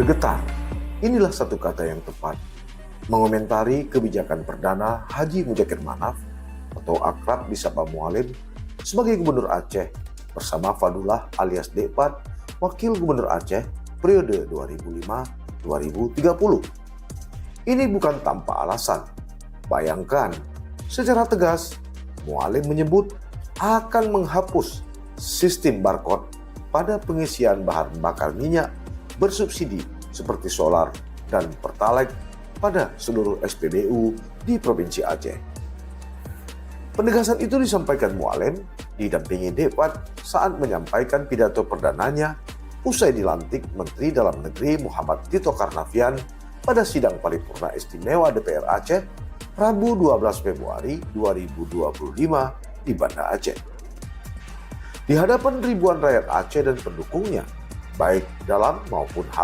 Bergetar, inilah satu kata yang tepat mengomentari kebijakan Perdana Haji Mudzakkir Manaf atau akrab disapa Mualim sebagai Gubernur Aceh bersama Fadullah alias Dekpat, Wakil Gubernur Aceh periode 2005-2030. Ini bukan tanpa alasan. Bayangkan, secara tegas, Mualim menyebut akan menghapus sistem barcode pada pengisian bahan bakar minyak bersubsidi seperti solar dan pertalite pada seluruh SPBU di Provinsi Aceh. Penegasan itu disampaikan Mualim didampingi Dekpat saat menyampaikan pidato perdananya usai dilantik Menteri Dalam Negeri Muhammad Tito Karnavian pada sidang paripurna istimewa DPR Aceh Rabu 12 Februari 2025 di Banda Aceh. Di hadapan ribuan rakyat Aceh dan pendukungnya, baik dalam maupun hal